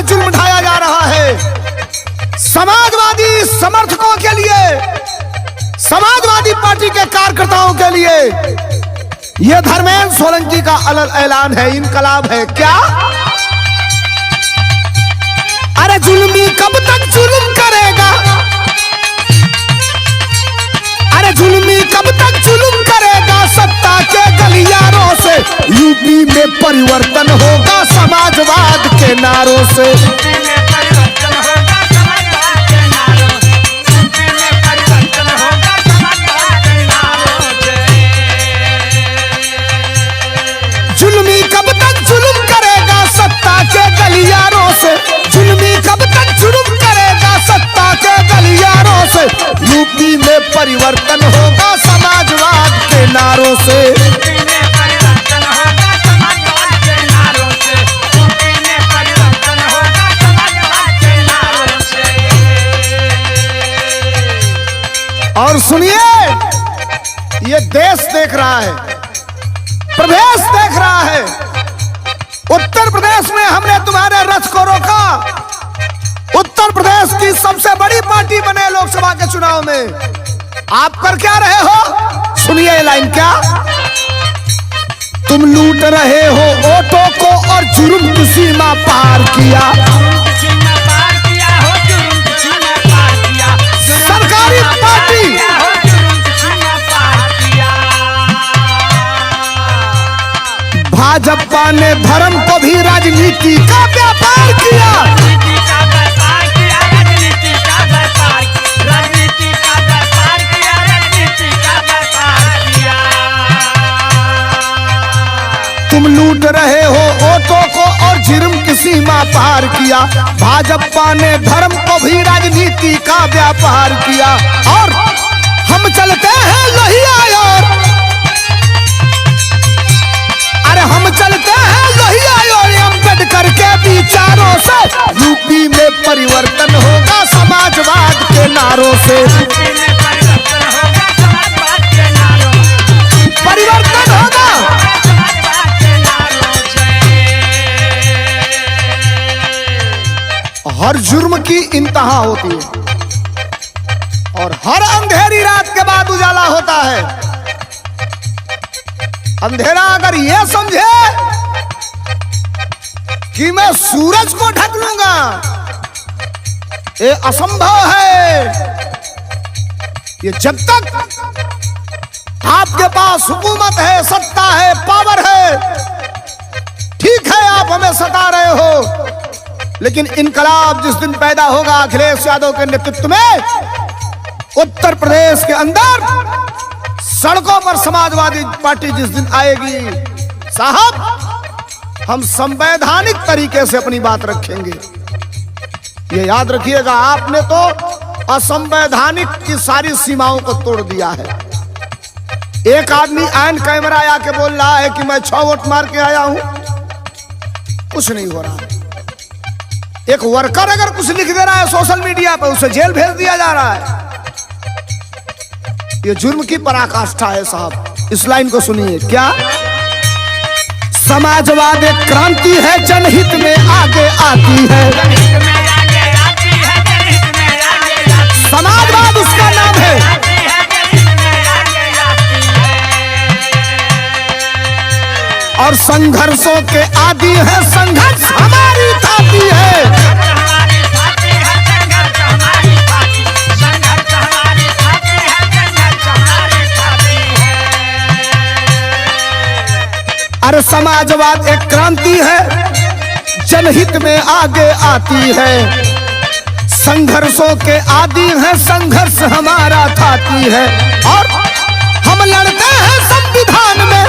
जुल्म ढाया जा रहा है। समाजवादी समर्थकों के लिए, समाजवादी पार्टी के कार्यकर्ताओं के लिए यह धर्मेंद्र सोलंकी का ऐलान है, इनकलाब है। क्या? अरे जुल्मी कब तक जुल्म करेगा, अरे जुल्मी कब तक जुल्म करेगा, सत्ता के गलियारों से यूपी में परिवर्तन होगा समाजवाद के नारों से। जुल्मी कब तक जुल्म करेगा सत्ता के गलियारों से, जुल्मी कब तक जुल्म करेगा सत्ता के गलियारों से, यूपी में परिवर्तन होगा समाजवाद के नारों से। और सुनिए, ये देश देख रहा है, प्रदेश देख रहा है। उत्तर प्रदेश में हमने तुम्हारे रथ को रोका। उत्तर प्रदेश की सबसे बड़ी पार्टी बने लोकसभा के चुनाव में, आप कर क्या रहे हो? सुनिए ये लाइन। क्या? तुम लूट रहे हो ऑटो को और जुर्म की सीमा पार किया। सरकारी पार्टी भाजपा ने धर्म को भी राजनीति का व्यापार किया। तुम लूट रहे हो ऑटो को और जुर्म की सीमा पार किया। भाजपा ने धर्म को भी राजनीति का व्यापार किया। और हम चलते हैं लोहिया और, अरे हम चलते हैं लोहिया और अम्बेडकर के विचारों से, यूपी में परिवर्तन होगा समाजवाद के नारों से। परिवर्तन होगा। हर जुर्म की इंतहा होती है और हर अंधेरी रात के बाद उजाला होता है। अंधेरा अगर यह समझे कि मैं सूरज को ढक लूंगा, ये असंभव है। ये जब तक आपके पास हुकूमत है, सत्ता है, पावर है, ठीक है आप हमें सता रहे हो, लेकिन इनकलाब जिस दिन पैदा होगा अखिलेश यादव के नेतृत्व में, उत्तर प्रदेश के अंदर सड़कों पर समाजवादी पार्टी जिस दिन आएगी, साहब हम संवैधानिक तरीके से अपनी बात रखेंगे। ये याद रखिएगा, आपने तो असंवैधानिक की सारी सीमाओं को तोड़ दिया है। एक आदमी एंड कैमरा आके बोल रहा है कि मैं 6 वोट मार के आया हूं, कुछ नहीं हो रहा। एक वर्कर अगर कुछ लिख दे रहा है सोशल मीडिया पर, उसे जेल भेज दिया जा रहा है। ये जुर्म की पराकाष्ठा है साहब। इस लाइन को सुनिए। क्या? समाजवाद एक क्रांति है, जनहित में आगे आती है। समाजवाद उसका नाम है। और संघर्षों के आदि है, संघर्ष हमारी थाती है। अरे समाजवाद एक क्रांति है, जनहित में आगे आती है। संघर्षों के आदि है, संघर्ष हमारा थाती है। और हम लड़ते हैं संविधान में,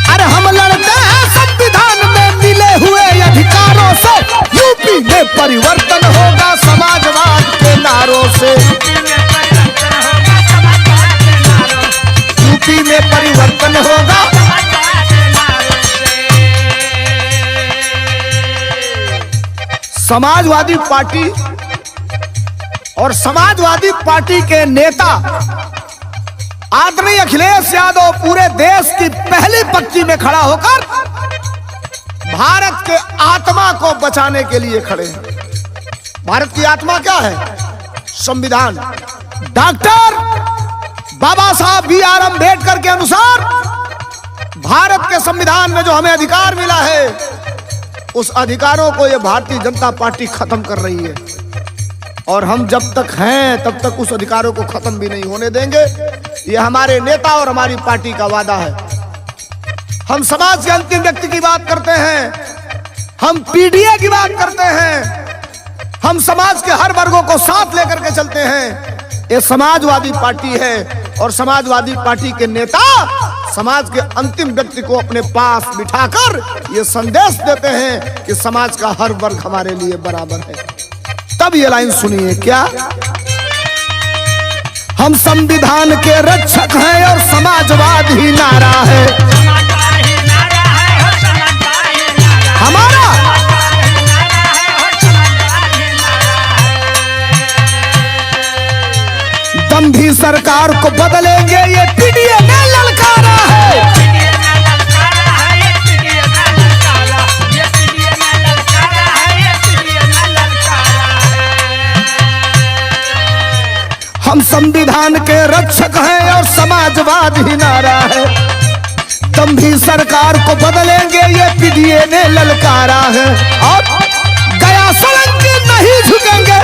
अरे हम लड़ते हैं संविधान में मिले हुए अधिकारों से। यूपी में परिवर्तन होगा समाजवाद के नारों से। यूपी में परिवर्तन होगा। समाजवादी पार्टी और समाजवादी पार्टी के नेता आदरणीय अखिलेश यादव पूरे देश की पहली पंक्ति में खड़ा होकर भारत के आत्मा को बचाने के लिए खड़े हैं। भारत की आत्मा क्या है? संविधान। डॉक्टर बाबा साहब B.R. अम्बेडकर के अनुसार भारत के संविधान में जो हमें अधिकार मिला है, उस अधिकारों को ये भारतीय जनता पार्टी खत्म कर रही है। और हम जब तक हैं तब तक उस अधिकारों को खत्म भी नहीं होने देंगे। ये हमारे नेता और हमारी पार्टी का वादा है। हम समाज के अंतिम व्यक्ति की बात करते हैं, हम पीडीए की बात करते हैं, हम समाज के हर वर्गों को साथ लेकर के चलते हैं। ये समाजवादी पार्टी है और समाजवादी पार्टी के नेता समाज के अंतिम व्यक्ति को अपने पास बिठाकर ये संदेश देते हैं कि समाज का हर वर्ग हमारे लिए बराबर है। तब ये लाइन सुनिए क्या? हम संविधान के रक्षक हैं और समाजवाद ही नारा है हमारा। दम भी सरकार को बदलेंगे, ये पीडीए ने ललकारा है। हम संविधान के रक्षक हैं और समाजवाद ही नारा है। दम भी सरकार को बदलेंगे, ये पीडीए ने ललकारा है। और गया सोलंकी नहीं झुकेंगे,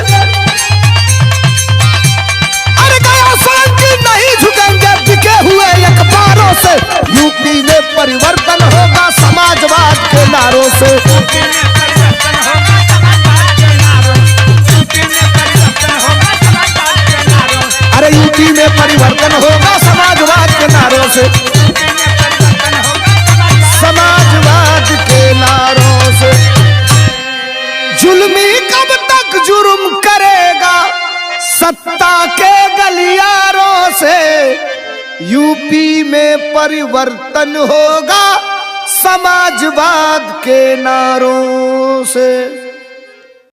अरे गया सोलंकी नहीं झुकेंगे बिके हुए अखबारों से। यूपी में परिवर्तन होगा समाजवाद के नारों से। अरे यूपी में परिवर्तन होगा समाजवाद के नारों से, समाजवाद के नारों से। जुल्मी कब तक जुर्म करेगा सत्ता के गलियारों से। यूपी में परिवर्तन होगा समाजवाद के नारों से।